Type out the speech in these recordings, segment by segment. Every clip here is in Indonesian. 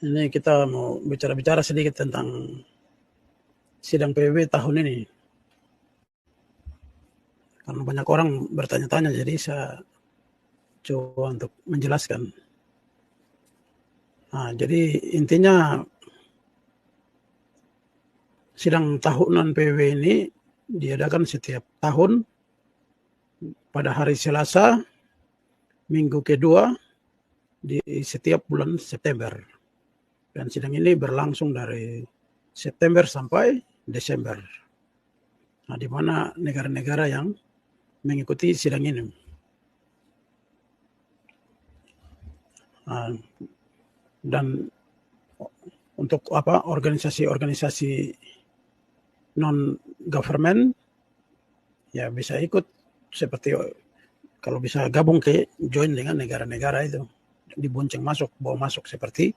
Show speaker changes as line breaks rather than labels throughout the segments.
Ini kita mau bicara-bicara sedikit tentang sidang PBB tahun ini. Karena banyak orang bertanya-tanya, jadi saya coba untuk menjelaskan. Nah, jadi intinya sidang tahunan PBB ini diadakan setiap tahun pada hari Selasa, minggu kedua di setiap bulan September. Dan sidang ini berlangsung dari September sampai Desember. Nah, di mana negara-negara yang mengikuti sidang ini. Nah, dan untuk organisasi-organisasi non government ya bisa ikut, seperti kalau bisa gabung ke join dengan negara-negara itu, dibonceng masuk, bawa masuk, seperti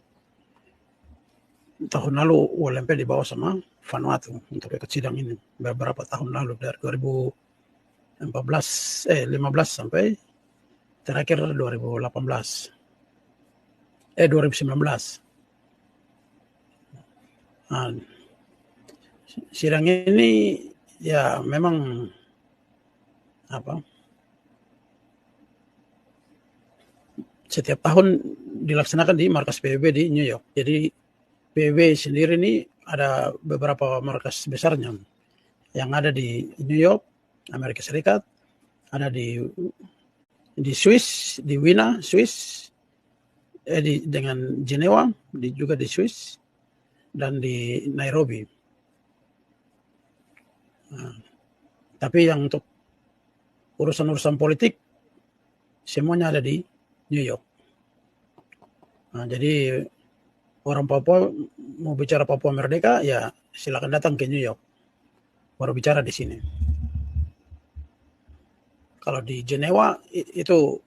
tahun lalu ULMP dibawa sama Vanuatu untuk ikut sidang ini beberapa tahun lalu, dari 2015 sampai terakhir 2019. Nah, sidang ini ya memang setiap tahun dilaksanakan di markas PBB di New York. Jadi PBB sendiri ini ada beberapa markas besarnya yang ada di New York, Amerika Serikat, ada di Swiss, di Wina, Swiss, dengan Jenewa, juga di Swiss, dan di Nairobi. Nah, tapi yang untuk urusan-urusan politik semuanya ada di New York. Nah, jadi orang Papua mau bicara Papua Merdeka, ya silakan datang ke New York, baru bicara di sini. Kalau di Jenewa itu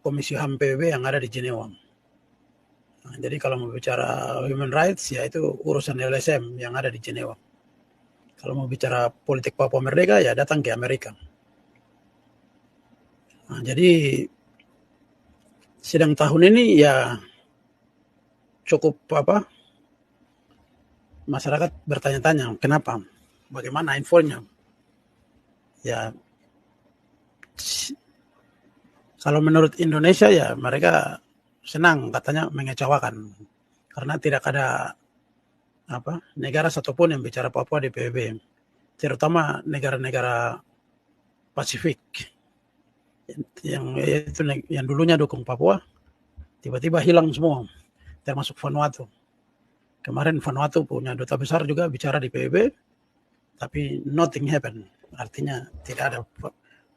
Komisi HAM PBB yang ada di Jenewa. Nah, jadi kalau mau bicara human rights, ya itu urusan LSM yang ada di Jenewa. Kalau mau bicara politik Papua Merdeka, ya datang ke Amerika. Nah, jadi sidang tahun ini ya cukup masyarakat bertanya-tanya kenapa, bagaimana infonya. Ya kalau menurut Indonesia ya mereka senang, katanya mengecewakan karena tidak ada negara satupun yang bicara Papua di PBB, terutama negara-negara Pasifik yang dulunya dukung Papua, tiba-tiba hilang semua, termasuk Vanuatu. Kemarin Vanuatu punya duta besar juga bicara di PBB, tapi nothing happen. Artinya tidak ada,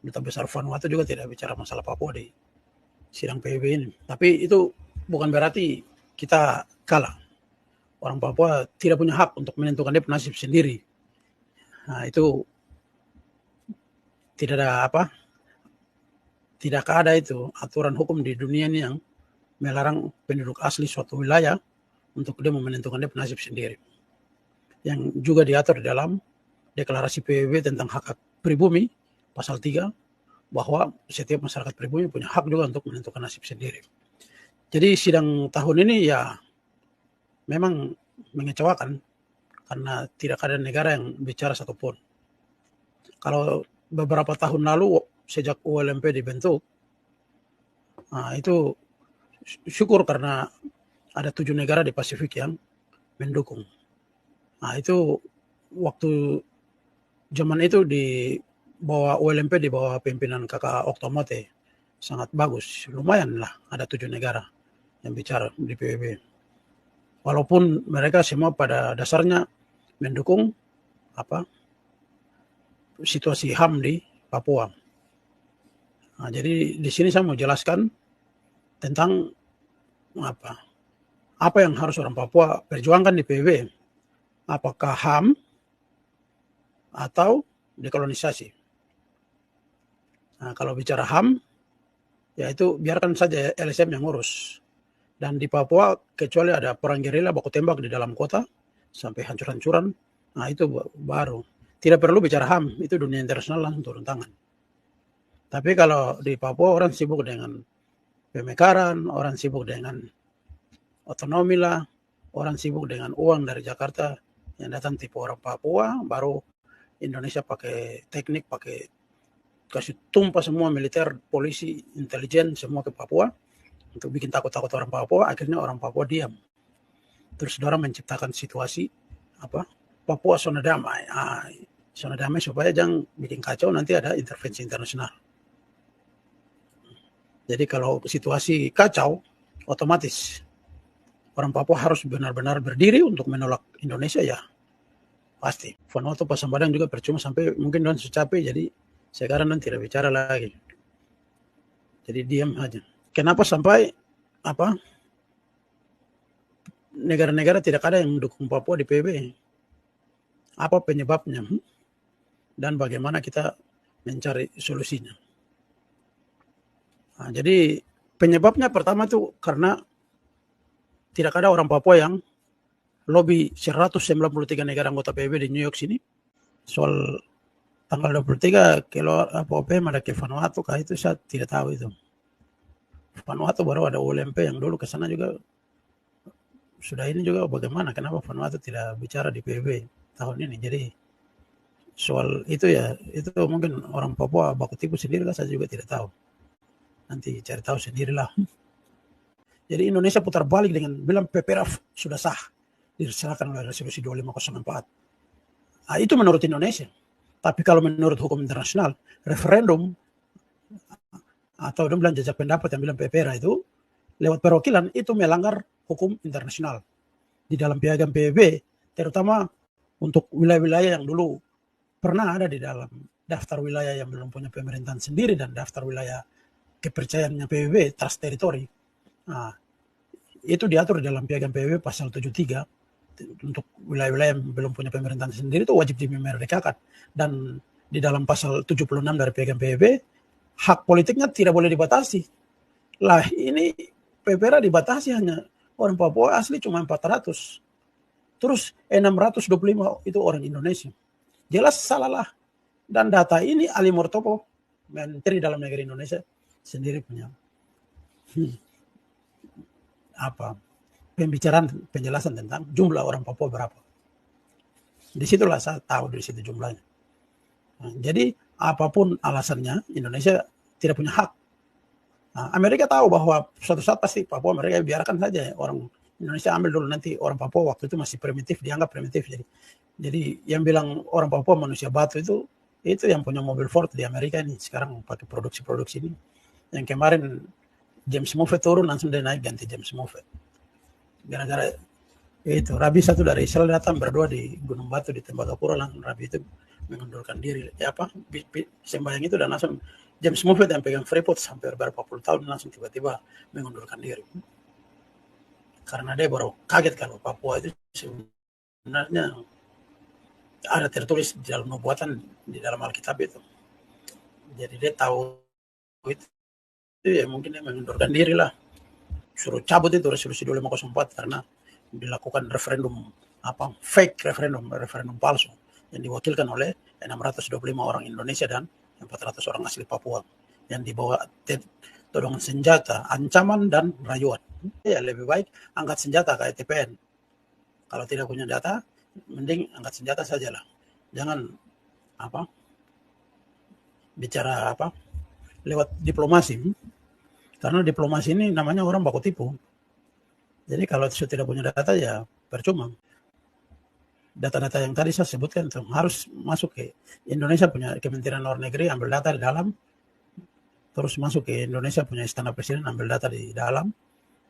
duta besar Vanuatu juga tidak bicara masalah Papua di sidang PBB ini. Tapi itu bukan berarti kita kalah. Orang Papua tidak punya hak untuk menentukan dia nasib sendiri. Nah, itu tidak ada itu aturan hukum di dunia ini yang melarang penduduk asli suatu wilayah untuk dia menentukan dia nasib sendiri. Yang juga diatur dalam Deklarasi PBB tentang hak pribumi pasal 3, bahwa setiap masyarakat pribumi punya hak juga untuk menentukan nasib sendiri. Jadi sidang tahun ini ya memang mengecewakan karena tidak ada negara yang bicara satupun. Kalau beberapa tahun lalu sejak ULMP dibentuk, itu syukur karena ada 7 negara di Pasifik yang mendukung. Nah, itu waktu zaman itu di bawah ULMP, di bawah pimpinan Kakak Oktomote, sangat bagus, lumayan lah ada 7 negara yang bicara di PBB. Walaupun mereka semua pada dasarnya mendukung situasi HAM di Papua. Nah, jadi di sini saya mau jelaskan tentang apa yang harus orang Papua perjuangkan di PBB. Apakah HAM atau dekolonisasi? Nah, kalau bicara HAM, ya itu biarkan saja LSM yang ngurus. Dan di Papua, kecuali ada perang gerila baku tembak di dalam kota sampai hancur-hancuran, nah itu baru. Tidak perlu bicara HAM, itu dunia internasional langsung turun tangan. Tapi kalau di Papua orang sibuk dengan pemekaran, orang sibuk dengan otonomi lah, orang sibuk dengan uang dari Jakarta yang datang tipe orang Papua, baru Indonesia pakai teknik, pakai kasih tumpah semua militer, polisi, intelijen semua ke Papua untuk bikin takut-takut orang Papua. Akhirnya orang Papua diam. Terus orang menciptakan situasi Papua zona damai. Zona damai supaya jangan bikin kacau, nanti ada intervensi internasional. Jadi kalau situasi kacau, otomatis orang Papua harus benar-benar berdiri untuk menolak Indonesia, ya pasti. Vanuatu Pasambadan juga percuma, sampai mungkin don capek, jadi sekarang don tidak bicara lagi. Jadi diam aja. Kenapa sampai negara-negara tidak ada yang mendukung Papua di PBB? Apa penyebabnya? Dan bagaimana kita mencari solusinya? Nah, jadi penyebabnya pertama itu karena tidak ada orang Papua yang lobby 193 negara anggota PBB di New York sini soal tanggal 23 kalau OPM ada ke Vanuatu, itu saya tidak tahu itu. Vanuatu baru ada ULMP yang dulu ke sana juga sudah ini juga, bagaimana kenapa Vanuatu tidak bicara di PBB tahun ini. Jadi soal itu ya, itu mungkin orang Papua baku tipu sendiri lah, saya juga tidak tahu. Nanti cari tahu sendirilah. Jadi Indonesia putar balik dengan bilang PPRAF sudah sah, diserahkan oleh resolusi 2504. Itu menurut Indonesia. Tapi kalau menurut hukum internasional, referendum atau dia bilang jajak pendapat yang bilang PPRA itu lewat perwakilan, itu melanggar hukum internasional. Di dalam piagam PBB, terutama untuk wilayah-wilayah yang dulu pernah ada di dalam daftar wilayah yang belum punya pemerintahan sendiri dan daftar wilayah kepercayaannya PBB, trust territory. Itu diatur dalam piagam PBB pasal 73. Untuk wilayah-wilayah yang belum punya pemerintahan sendiri itu wajib dimerdekakan. Dan di dalam pasal 76 dari piagam PBB, hak politiknya tidak boleh dibatasi. Lah ini PPRA dibatasi, hanya orang Papua asli cuma 400. Terus 625 itu orang Indonesia. Jelas salah lah. Dan data ini Ali Murtopo, Menteri Dalam Negeri Indonesia, sendiri punya pembicaraan, penjelasan tentang jumlah orang Papua berapa. Disitulah saya tahu dari situ jumlahnya. Jadi apapun alasannya, Indonesia tidak punya hak. Amerika tahu bahwa suatu saat pasti Papua mereka biarkan saja orang Indonesia ambil dulu, nanti orang Papua waktu itu masih primitif, dianggap primitif. Jadi yang bilang orang Papua manusia batu itu yang punya mobil Ford di Amerika ini sekarang pakai produksi ini. Yang kemarin James Moffett turun, langsung dia naik ganti James Moffett. Gara-gara itu Rabi satu dari Israel datang berdua di Gunung Batu di Tembagapura, langsung Rabi itu mengundurkan diri. Sembahyang itu dan langsung James Moffett yang pegang Freeport sampai berapa puluh tahun langsung tiba-tiba mengundurkan diri. Karena dia baru kaget kalau Papua itu sebenarnya ada tertulis di dalam nubuatan di dalam Alkitab itu. Jadi dia tahu itu ya, mungkin dia mengundurkan diri lah. Suruh cabut itu resolusi 2504 karena dilakukan referendum fake referendum palsu yang diwakilkan oleh 625 orang Indonesia dan 400 orang asli Papua yang dibawa todongan senjata, ancaman dan rayuan. Ya lebih baik angkat senjata kayak TPN. Kalau tidak punya data, mending angkat senjata sajalah. Jangan bicara lewat diplomasi. Karena diplomasi ini namanya orang baku tipu. Jadi kalau sudah tidak punya data ya percuma. Data-data yang tadi saya sebutkan itu harus masuk ke Indonesia punya Kementerian Luar Negeri, ambil data di dalam. Terus masuk ke Indonesia punya Istana Presiden, ambil data di dalam.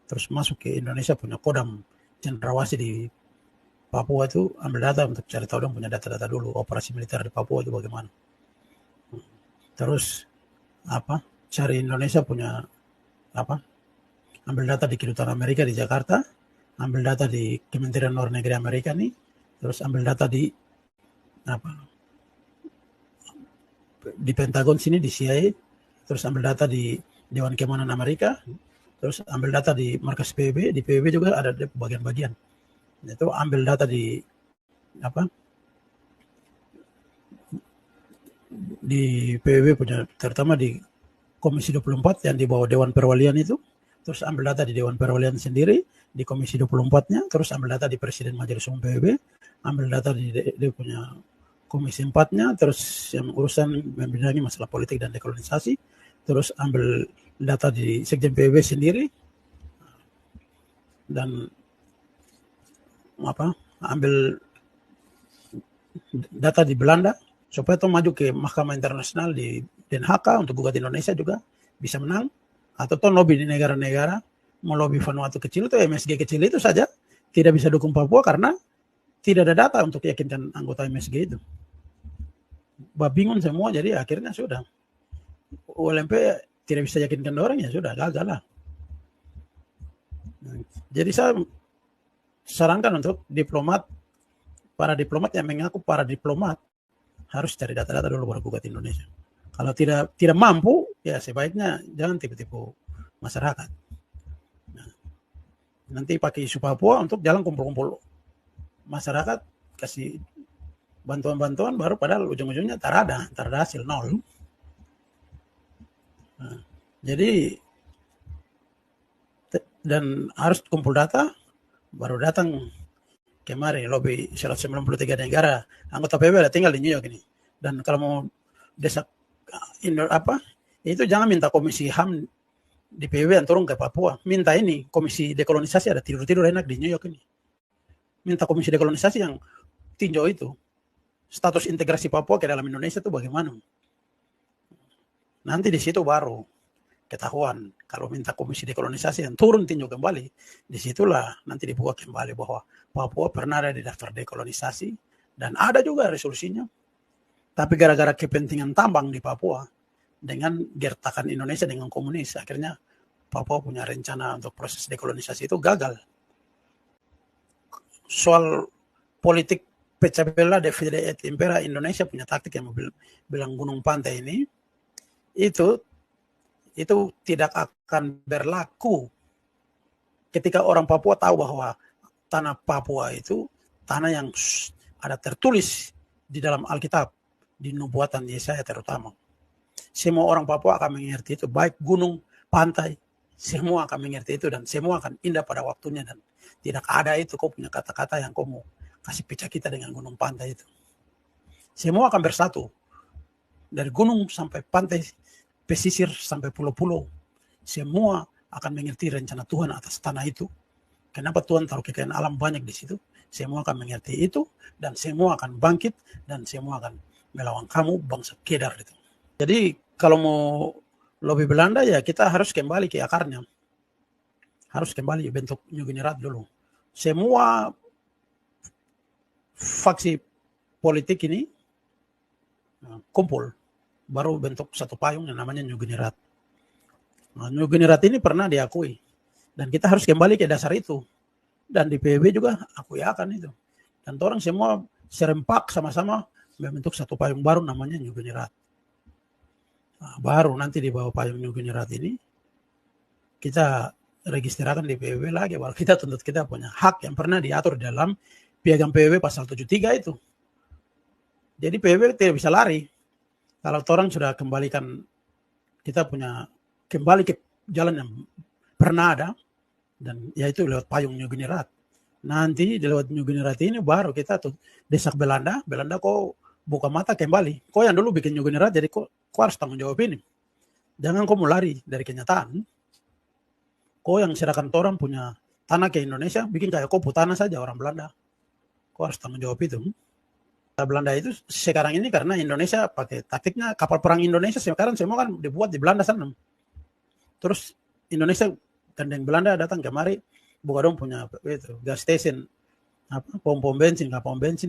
Terus masuk ke Indonesia punya Kodam Cendrawasih di Papua itu, ambil data untuk cari tahu dong, punya data-data dulu operasi militer di Papua itu bagaimana. Terus cari Indonesia punya ambil data di Kedutaan Amerika di Jakarta, ambil data di Kementerian Luar Negeri Amerika nih, terus ambil data di Pentagon sini, di CIA, terus ambil data di Dewan Keamanan Amerika, terus ambil data di markas PBB, di PBB juga ada bagian-bagian. Itu ambil data di di PBB punya, terutama di Komisi 24 yang di bawah Dewan Perwalian itu, terus ambil data di Dewan Perwalian sendiri, di Komisi 24-nya, terus ambil data di Presiden Majelis Umum PBB, ambil data di dia punya Komisi 4-nya, terus yang urusan membidangi masalah politik dan dekolonisasi, terus ambil data di Sekjen PBB sendiri, dan ambil data di Belanda supaya itu maju ke Mahkamah Internasional di Den Haag untuk gugat Indonesia juga bisa menang, atau toh lobby di negara-negara mau lobby Vanuatu kecil itu MSG kecil itu saja tidak bisa dukung Papua karena tidak ada data untuk yakinkan anggota MSG itu. Bingung semua, jadi akhirnya sudah ULMP tidak bisa yakinkan orang, ya sudah gagal lah. Jadi saya sarankan untuk para diplomat yang mengaku para diplomat harus cari data-data dulu baru gugat Indonesia. Kalau tidak mampu, ya sebaiknya jangan tipu-tipu masyarakat. Nah, nanti pakai isu Papua untuk jalan kumpul-kumpul masyarakat, kasih bantuan-bantuan, baru padahal ujung-ujungnya tak ada hasil, nol. Nah, jadi dan harus kumpul data, baru datang kemarin lobby 193 negara anggota PBB ada tinggal di New York ini. Dan kalau mau desak itu jangan minta Komisi HAM di PBB yang turun ke Papua, minta ini Komisi Dekolonisasi ada tidur-tidur enak di New York ini. Minta Komisi Dekolonisasi yang tinjau itu status integrasi Papua ke dalam Indonesia itu bagaimana. Nanti di situ baru ketahuan. Kalau minta Komisi Dekolonisasi yang turun tinjau kembali, disitulah nanti dibuka kembali bahwa Papua pernah ada di daftar dekolonisasi dan ada juga resolusinya. Tapi gara-gara kepentingan tambang di Papua dengan gertakan Indonesia dengan komunis, akhirnya Papua punya rencana untuk proses dekolonisasi itu gagal. Soal politik pecah belah divide et impera, Indonesia punya taktik yang bilang gunung pantai ini itu tidak akan berlaku ketika orang Papua tahu bahwa tanah Papua itu tanah yang ada tertulis di dalam Alkitab, di nubuatan Yesaya terutama. Semua orang Papua akan mengerti itu, baik gunung, pantai, semua akan mengerti itu dan semua akan indah pada waktunya, dan tidak ada itu kau punya kata-kata yang kau mau kasih pecah kita dengan gunung pantai itu. Semua akan bersatu, dari gunung sampai pantai, pesisir sampai pulau-pulau, semua akan mengerti rencana Tuhan atas tanah itu. Kenapa Tuhan taruh kekayaan alam banyak di situ? Semua akan mengerti itu dan semua akan bangkit dan semua akan melawan kamu bangsa Kedar itu. Jadi kalau mau lobby Belanda ya kita harus kembali ke akarnya. Harus kembali bentuk New Guinea dulu. Semua faksi politik ini kumpul, baru bentuk satu payung yang namanya New Guinea. Nah, New Guinea ini pernah diakui dan kita harus kembali ke dasar itu. Dan di PBB juga akui akan itu. Dan orang semua serempak sama-sama membentuk satu payung baru namanya New Guinea. Nah, baru nanti di bawah payung New Guinea ini kita registrkan di PBB lagi, baru kita tuntut kita punya hak yang pernah diatur dalam Piagam PBB pasal 73 itu. Jadi PBB tidak bisa lari. Kalau orang sudah kembalikan, kita punya kembali ke jalan yang pernah ada, dan yaitu lewat payung New Guinea. Nanti lewat New Guinea ini baru kita tuh desak Belanda kok buka mata kembali. Kok yang dulu bikin New Guinea, jadi kok harus tanggung jawab ini. Jangan kau mau lari dari kenyataan. Kau yang serahkan orang punya tanah ke Indonesia, bikin kayak kau tanah saja orang Belanda. Kau harus tanggung jawab itu. Belanda itu sekarang ini karena Indonesia pakai taktiknya kapal perang Indonesia sekarang semua kan dibuat di Belanda sana. Terus Indonesia gandeng Belanda datang kemari buka dong punya itu gas station, pom bensin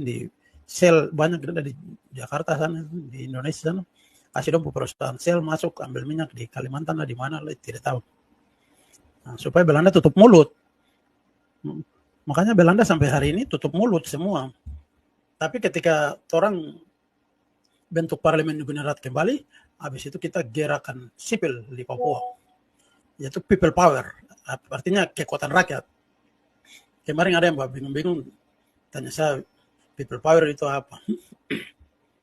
di Shell banyak di Jakarta sana, di Indonesia sana. Kasih dong perusahaan Shell masuk ambil minyak di Kalimantan lah, di mana lah tidak tahu. Nah, supaya Belanda tutup mulut. Makanya Belanda sampai hari ini tutup mulut semua. Tapi ketika orang bentuk parlemen New Guinea kembali, habis itu kita gerakan sipil di Papua, yaitu people power, artinya kekuatan rakyat. Kemarin ada yang bingung-bingung, tanya saya people power itu apa?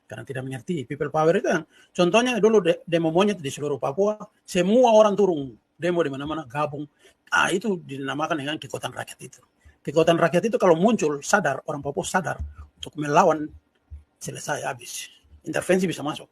Karena tidak mengerti. People power itu yang contohnya dulu demo monyet di seluruh Papua, semua orang turun demo di mana-mana gabung. Itu dinamakan dengan kekuatan rakyat itu. Kekuatan rakyat itu kalau muncul, sadar, orang Papua sadar untuk melawan, selesai habis. Intervensi bisa masuk.